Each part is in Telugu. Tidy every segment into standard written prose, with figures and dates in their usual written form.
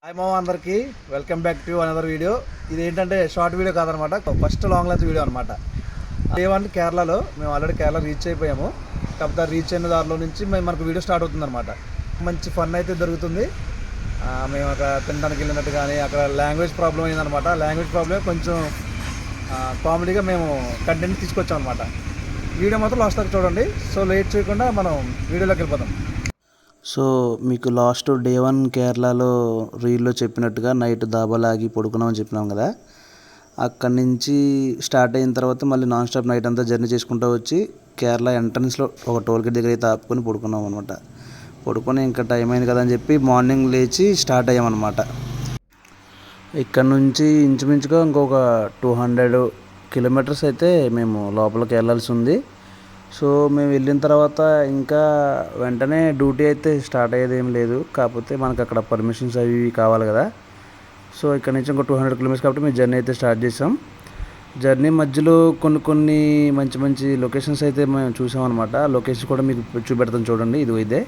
హాయ్ మామ అందరికి welcome back to another video. ఇది ఏంటంటే షార్ట్ వీడియో కాదనమాట, ఫస్ట్ లాంగ్ లెంత్ వీడియో అనమాట. ఏమంటే కేరళలో మేము ఆల్రెడీ కేరళ రీచ్ అయిపోయాము. కాకపోతే రీచ్ అయిన దారిలో నుంచి మనకు వీడియో స్టార్ట్ అవుతుంది అనమాట. మంచి ఫన్ అయితే దొరుకుతుంది. మేము అక్కడ తినడానికి వెళ్ళినట్టు కానీ అక్కడ లాంగ్వేజ్ ప్రాబ్లం అయిందనమాట. లాంగ్వేజ్ ప్రాబ్లమే కొంచెం కామెడీగా మేము కంటెంట్ తీసుకొచ్చాం అనమాట. వీడియో మాత్రం లాస్ట్ వరకు చూడండి. సో లేట్ చేయకుండా మనం వీడియోలోకి వెళ్ళిపోతాం. సో మీకు లాస్ట్ డే 1 కేరళలో రీల్లో చెప్పినట్టుగా నైట్ దాబాలాగి పడుకున్నామని చెప్పినాం కదా. అక్కడి నుంచి స్టార్ట్ అయిన తర్వాత మళ్ళీ నాన్ స్టాప్ నైట్ అంతా జర్నీ చేసుకుంటూ వచ్చి కేరళ ఎంట్రన్స్లో ఒక టోల్ గేట్ దగ్గర అయితే ఆపుకొని పడుకున్నాం అనమాట. పడుకొని ఇంకా టైం అయింది కదా అని చెప్పి మార్నింగ్ లేచి స్టార్ట్ అయ్యామన్నమాట. ఇక్కడ నుంచి ఇంచుమించుగా ఇంకొక 200 కిలోమీటర్స్ అయితే మేము లోపలికి వెళ్ళాల్సి ఉంది. సో మేము వెళ్ళిన తర్వాత ఇంకా వెంటనే డ్యూటీ అయితే స్టార్ట్ అయ్యేది ఏం లేదు. కాకపోతే మనకు అక్కడ పర్మిషన్స్ అవి కావాలి కదా. సో ఇక్కడ నుంచి ఇంకో 200 కిలోమీటర్స్ కాబట్టి మేము జర్నీ అయితే స్టార్ట్ చేసాం. జర్నీ మధ్యలో కొన్ని మంచి లొకేషన్స్ అయితే మేము చూసామన్నమాట. లొకేషన్ కూడా మీకు చూపెడతాం చూడండి. ఇదే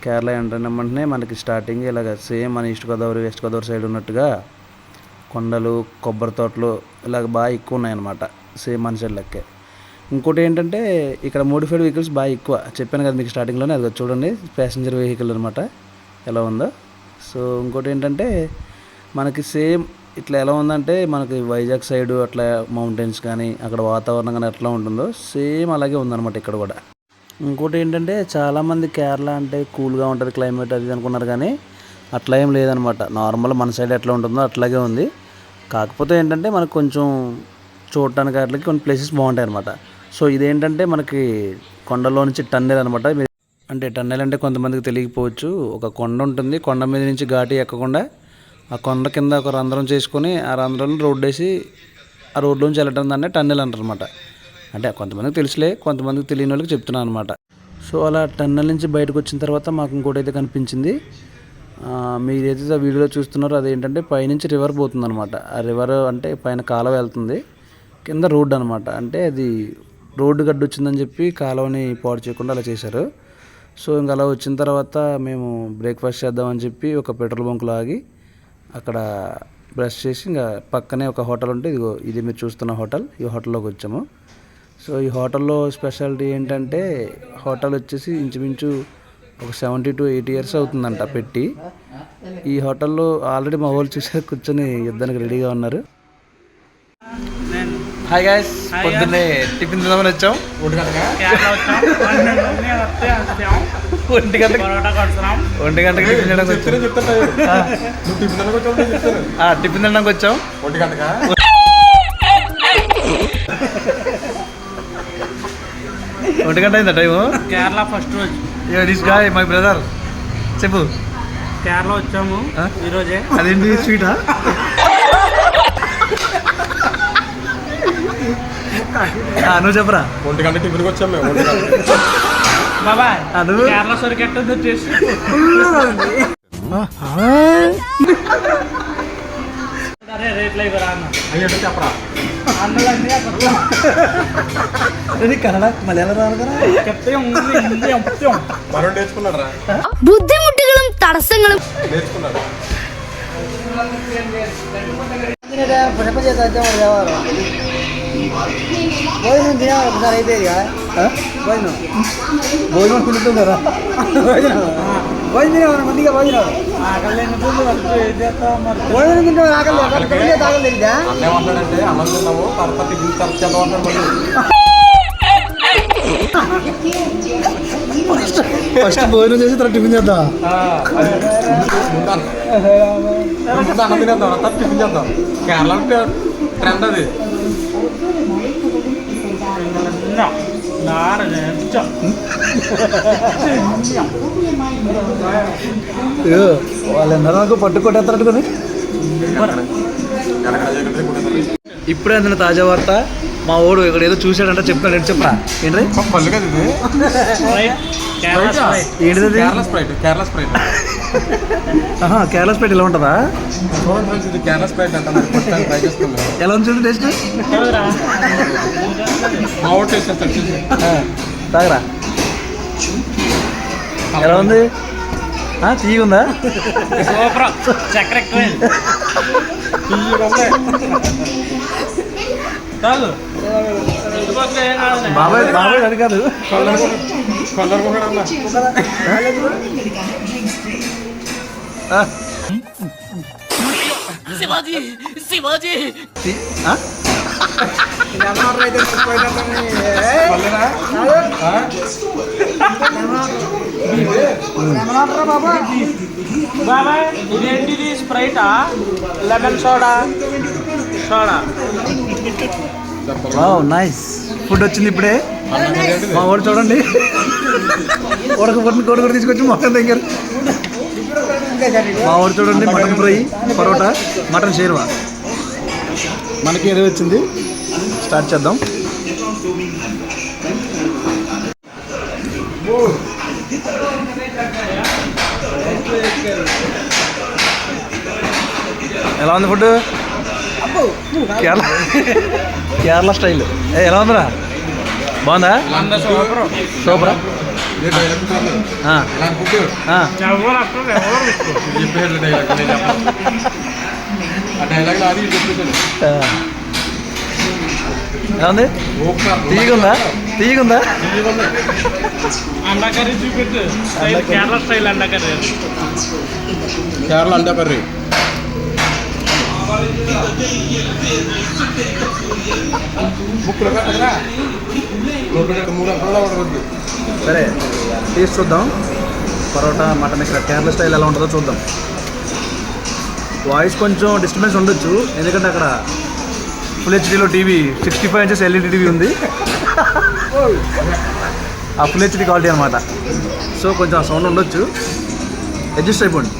కేరళ ఎంటర్ వెంటనే మనకి స్టార్టింగ్ ఇలాగ సేమ్ మన east Godavari west Godavari side ఉన్నట్టుగా కొండలు కొబ్బరి తోటలు ఇలాగ బాగా ఎక్కువ ఉన్నాయన్నమాట. సేమ్ మన సైడ్ లెక్కే. ఇంకోటి ఏంటంటే ఇక్కడ మోడిఫైడ్ వెహికల్స్ బాగా ఎక్కువ. చెప్పాను కదా మీకు స్టార్టింగ్లోనే, అది చూడండి ప్యాసింజర్ వెహికల్ అనమాట ఎలా ఉందో. సో ఇంకోటి ఏంటంటే మనకి సేమ్ ఇట్లా ఎలా ఉందంటే మనకి వైజాగ్ సైడ్ అట్లా మౌంటైన్స్ కానీ అక్కడ వాతావరణం కానీ ఎట్లా ఉంటుందో సేమ్ అలాగే ఉందన్నమాట ఇక్కడ కూడా. ఇంకోటి ఏంటంటే చాలామంది కేరళ అంటే కూల్గా ఉంటుంది క్లైమేట్ అది అనుకున్నారు, కానీ అట్లా ఏం లేదనమాట. నార్మల్ మన సైడ్ ఎట్లా ఉంటుందో అట్లాగే ఉంది. కాకపోతే ఏంటంటే మనకు కొంచెం చూడటానికి అట్లకి కొన్ని ప్లేసెస్ బాగుంటాయి అనమాట. సో ఇదేంటంటే మనకి కొండలో నుంచి టన్నెల్ అనమాట. అంటే టన్నెల్ అంటే కొంతమందికి తెలియకపోవచ్చు. ఒక కొండ ఉంటుంది, కొండ మీద నుంచి ఘాటి ఎక్కకుండా ఆ కొండ కింద ఒక రంధ్రం చేసుకొని ఆ రంధ్రంలో రోడ్డు వేసి ఆ రోడ్లోంచి వెళ్ళటం దాన్ని టన్నెల్ అంటారు అనమాట. అంటే కొంతమందికి తెలుసులే, కొంతమందికి తెలియని వాళ్ళకి చెప్తున్నాను అనమాట. సో అలా టన్నెల్ నుంచి బయటకు వచ్చిన తర్వాత మాకు ఇంకోటి అయితే కనిపించింది. మీరు ఏదైతే వీడియోలో చూస్తున్నారో అదేంటంటే పైనుంచి రివర్ పోతుంది అనమాట. ఆ రివర్ అంటే పైన కాలువ వెళ్తుంది, కింద రోడ్డు అనమాట. అంటే అది రోడ్డు గడ్డ వచ్చిందని చెప్పి కాలువని పాడు చేయకుండా అలా చేశారు. సో ఇంకా అలా వచ్చిన తర్వాత మేము బ్రేక్ఫాస్ట్ చేద్దామని చెప్పి ఒక పెట్రోల్ బంకులో ఆగి అక్కడ బ్రష్ చేసి ఇంకా పక్కనే ఒక హోటల్ ఉంటే ఇది మీరు చూస్తున్న హోటల్, ఈ హోటల్లోకి వచ్చాము. సో ఈ హోటల్లో స్పెషాలిటీ ఏంటంటే హోటల్ వచ్చేసి ఇంచుమించు ఒక 70 to 80 years అవుతుందంట పెట్టి. ఈ హోటల్లో ఆల్రెడీ మా వాళ్ళు చూసారు కూర్చొని యుద్ధానికి రెడీగా ఉన్నారు. హాయ్ గైస్, పొద్దున్నే టిఫిన్ తిందామని వచ్చాం. 1 గంటకి టిఫిన్ తినడానికి వచ్చాం. 1 గంట అయిందా టైము? కేరళ ఫస్ట్ రోజు. This guy my brother. చెప్పు. కేరళ వచ్చాము ఈరోజే. అదేంటి స్వీటా? నువ్వు చెప్పరా. 1 గంట టిఫిన్కి వచ్చాము మేము. బాబాయ్ కేరళ సరికి ఎట్టుందో టేస్ట్ రేట్లు ఇవ్వరా అన్న అయ్యేటో చెప్పరా. అన్నలన్నీ కన్నడ మలయాళం రాదు కదా. మనం నేర్చుకున్నాడు రా, ബുദ്ധിമുട്ടുകളും തടസ്സങ്ങളും నేర్చుకున్నాడు. భోజనం తింటున్నారా? భోజనం మందిగా భోజనం భోజనం తింటే తాగలేదా? అన్నేమంటాడంటే అన్నం తిన్నాము తర్వాత టిఫిన్ ఖర్చు చేద్దాం అంటారు. ఫస్ట్ భోజనం చేసి తర్వాత టిఫిన్ చేద్దాం. ముందు అన్నం తినేద్దాం తర్వాత టిఫిన్ చేద్దాం. కేరళ ట్రెండ్ అది. వాళ్ళందరూ పట్టుకొట్టేస్తారనుకుని ఇప్పుడే అందులో తాజా వార్త. మా ఓడు ఇక్కడ ఏదో చూసాడంట, చెప్తాడు. ఏంటి చెప్పరా? ఏంటి పళ్ళు కదా ఇది? ఏంటిది? Kerala Sprite. Kerala Sprite Kerala Sprite ఇలా ఉంటుందా? ఇది కేరళ స్ప్రైట్ అంట. ట్రై చేసుకున్నాం. ఎలా ఉంది చూడండి టేస్ట్. మా ఓటు టేస్ట్ చేస్తాడు. తాగరా. ఎలా ఉంది? తీగుందా? సూపర్. చక్కెర ఎక్కువ కాదు. ఇందుకోసం ఏం కాదు. బాబాయ్ బాబాయ్ అది కాదు. ఆ? తీ- ఆ? బాబాయ్ ఇదేంటిది? స్ప్రైటా lemon soda? Soda. Wow nice. Food వచ్చింది ఇప్పుడే. మా వాడు చూడండి ఉడకబొట్టిన కోడి కూడా తీసుకొచ్చి మొత్తం దగ్గర. మా వాడు చూడండి మటన్ ఫ్రై, పరోటా, మటన్ షేర్వా. మనకి ఏదో వచ్చింది. స్టార్ట్ చేద్దాం. ఎలా ఉంది ఫుడ్? కేరళ కేరళ స్టైల్. ఎలా ఉందిరా? బాగుందా? సూపర్. సూపరా? ఎవరు అప్పుడు ఎవరు ఎలా ఉంది? తీగుందా? తీగుందా? అండా కర్రీ చూపెట్టు. స్టైల్ కేరళ స్టైల్ అండా కర్రీ. కేరళ అండా కర్రీ. ముక్కలు కట్టరా 3 అంకల్లో ఉండవద్దు. సరే టేస్ట్ చూద్దాం. పరోటా, మటన్ ఇక్కడ కేరళ స్టైల్ ఎలా ఉంటుందో చూద్దాం. వాయిస్ కొంచెం డిస్టర్బెన్స్ ఉండొచ్చు, ఎందుకంటే అక్కడ ఫుల్ హెచ్డీలో టీవీ 65 ఇంచెస్ ఎల్ఈడి టీవీ ఉంది. ఆ ఫుల్ హెచ్డీ క్వాలిటీ అనమాట. సో కొంచెం ఆ సౌండ్ ఉండొచ్చు, అడ్జస్ట్ అయిపోండి.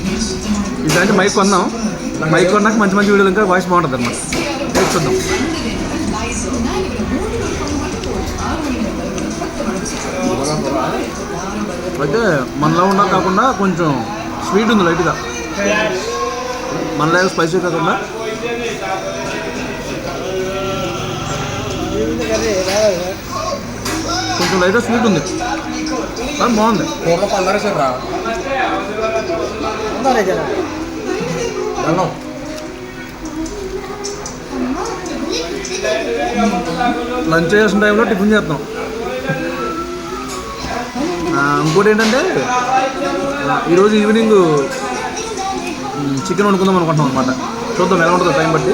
ఇదంటే మైక్ కొందాం. మైక్ కొన్నాక మంచి మంచి వీడియోలు ఇంకా వాయిస్ బాగుంటుంది అనమాట. టేస్ట్ చూద్దాం. అయితే మనలో ఉన్న కాకుండా కొంచెం స్వీట్ ఉంది లైట్గా, మనలో స్పైసీ కాకుండా. కొంచెం లైట్గా స్వీట్ ఉంది, కానీ బాగుంది. కూరలో పండరేసారు రా. లంచ్ చేసిన టైంలో టిఫిన్ చేస్తాం. ఇంకోటి ఏంటంటే ఈరోజు ఈవినింగ్ చికెన్ వండుకుందాం అనుకుంటున్నాం అనమాట. చూద్దాం ఎలా ఉంటుందో టైం బట్టి.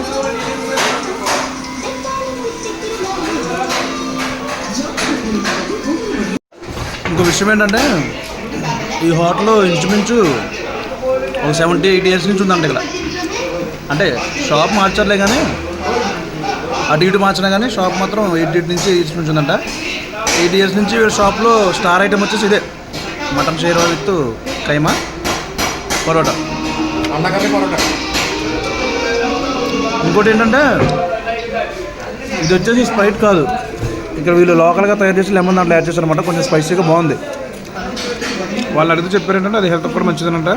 ఇంకో విషయం ఏంటంటే ఈ హోటల్ ఇంచుమించు ఒక 70-80 ఇయర్స్ నుంచి ఉందంట ఇక్కడ. అంటే షాప్ మార్చర్లే కానీ, అటు ఇటు మార్చినా కానీ షాప్ మాత్రం 88 నుంచి 8 ఇయర్స్ నుంచి ఉందంట. 8 ఇయర్స్ నుంచి షాప్లో స్టార్ ఐటమ్ వచ్చేసి ఇదే, మటన్ షేర్వా విత్ కైమా, పరోటా. అండా కర్రీ పరోటా. ఇంకోటి ఏంటంటే ఇది వచ్చేసి స్ప్రైట్ కాదు, ఇక్కడ వీళ్ళు లోకల్గా తయారు చేసి లెమన్ దాంట్లో యాడ్ చేశారనమాట. కొంచెం స్పైసీగా బాగుంది. వాళ్ళు అడిగితే చెప్పారు ఏంటంటే అది హెల్త్ కూడా మంచిదనంట.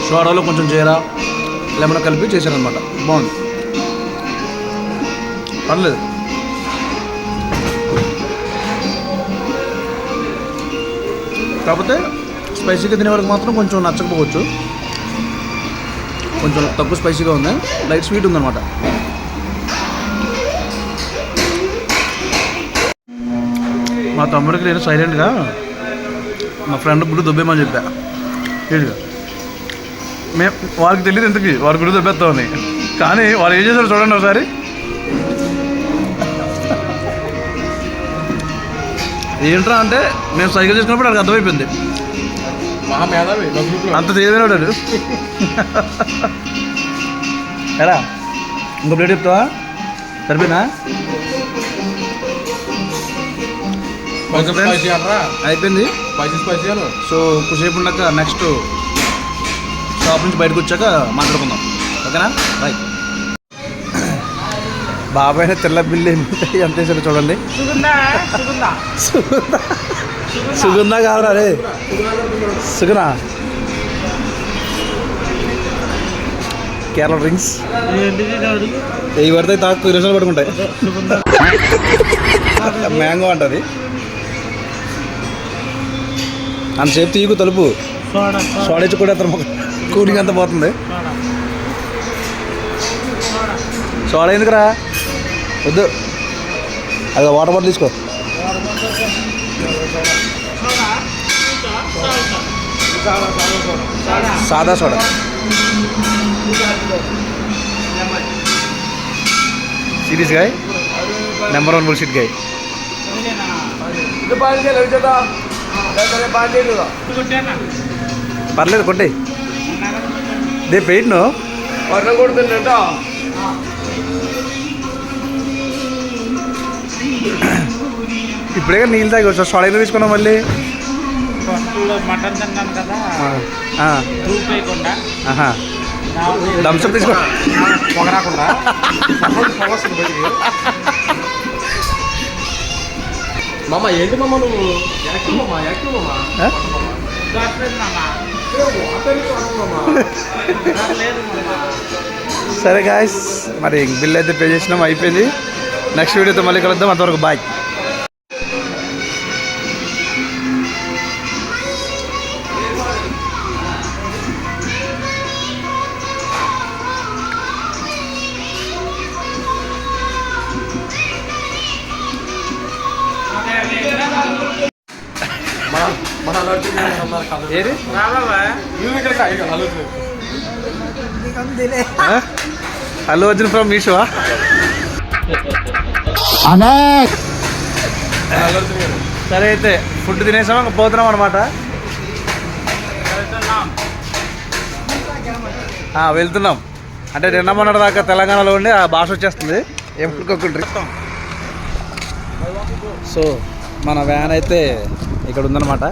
సోడాలో కొంచెం జీరా, లెమన్ కలిపి చేశారనమాట. బాగుంది, పర్లేదు. కాకపోతే స్పైసీగా తినేవాడికి మాత్రం కొంచెం నచ్చకపోవచ్చు. కొంచెం తక్కువ స్పైసీగా ఉంది, లైట్ స్వీట్ ఉందన్నమాట. మా తమ్ముడికి నేను సైలెంట్గా మా ఫ్రెండ్ గుడి దొబ్బేమని చెప్పా. ఏంటిగా వాళ్ళకి తెలియదు ఎందుకు వాడి గుడి దొబ్బేస్తామని. కానీ వాళ్ళు ఏం చేశారు చూడండి ఒకసారి. ఏంట్రా అంటే మేము సైకిల్ చేసుకున్నప్పుడు వాళ్ళకి అర్థమైపోయింది. మహా మేధావి అంత తెలియదు. ఎరా ఇంకో ప్లేట్ చెప్తావా? సరిపోయినా? స్పైసీ అంటారా? అయిపోయింది. స్పైసీ అను. సో కొద్దిసేపు ఉన్నాక నెక్స్ట్ షాప్ నుంచి బయటకు వచ్చాక మాట్లాడుకుందాం, ఓకేనా? బాయ్. బాబాయ్ తెల్ల బిల్లు ఎంత వేసారో చూడండి. సుగంధ కాదురా రే, సుగనా కేరళ డ్రింక్స్ ఏ పడితే తాకు 20 నిమిషాలు పడుకుంటాయి. మ్యాంగో అంటది. అంతసేపు తీగు తలుపు సోడా సోడా ఇచ్చి కూడా అతను కూలింగ్ అంతా పోతుంది. సోడా ఎందుకురా వద్దు, అది వాటర్ బాటిల్ తీసుకో. సాదా soda. Serious guy, number 1 bullshit guy. పర్లేదు కొట్టే దే పెయిట్ను ఇప్పుడే నీళ్ళు తాగి వచ్చా. సోడా ఎందుకు తీసుకున్నాం మళ్ళీ? మటన్ తిన్నాను కదా, రూప్ వేయకుండా థమ్స్అప్ తీసుకో. పొగ రాకుండా పొగ వస్తుంది బయటికి. మామ ఏంటి మామ నువ్వు యాక్టివ్ మామ, యాక్టివ్ మామ. సరే గాయస్, మరి బిల్ అయితే పే చేసినాం, అయిపోయింది. నెక్స్ట్ వీడియోతో మళ్ళీ కలుద్దాం, అంతవరకు బాయ్. మన అలర్జీ ఏది అల్లు అర్జున్ ఫ్రమ్ మీషో. సరే అయితే ఫుడ్ తినేసాం, ఇంకా పోతున్నాం అనమాట. వెళ్తున్నాం అంటే నిన్న మొన్నటి దాకా తెలంగాణలో ఉండి ఆ భాష వచ్చేస్తుంది ఎప్పటికొకటి. సో మన వ్యాన్ అయితే ఇక్కడ ఉందన్నమాట.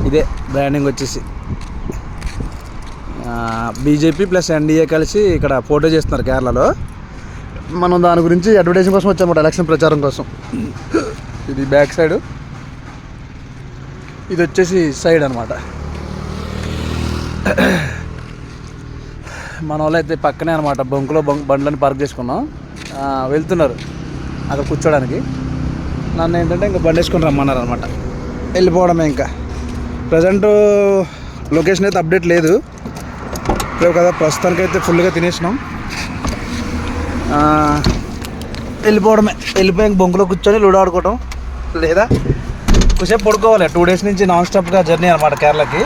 ఇదే బ్రాండింగ్ వచ్చేసి బీజేపీ ప్లస్ ఎన్డీఏ కలిసి ఇక్కడ పోటీ చేస్తున్నారు కేరళలో. మనం దాని గురించి అడ్వర్టైజింగ్ కోసం వచ్చామన్నమాట, ఎలక్షన్ ప్రచారం కోసం. ఇది బ్యాక్ సైడ్, ఇది వచ్చేసి సైడ్ అనమాట. మన వాళ్ళు అయితే పక్కనే అనమాట, బొంకులో బండ్లని పార్క్ చేసుకున్నాం. వెళ్తున్నారు అక్కడ కూర్చోడానికి. నన్ను ఏంటంటే ఇంకా బండి వేసుకొని రమ్మన్నారు అనమాట, వెళ్ళిపోవడమే. ఇంకా ప్రజెంట్ లొకేషన్ అయితే అప్డేట్ లేదు లేవు కదా, ప్రస్తుతానికైతే ఫుల్గా తినేసినాం. వెళ్ళిపోవడమే. వెళ్ళిపోయి బొంకులో కూర్చొని లూడో ఆడుకోవటం, లేదా కొద్దిసేపు పడుకోవాలి. 2 days నుంచి నాన్ స్టాప్గా జర్నీ అనమాట కేరళకి.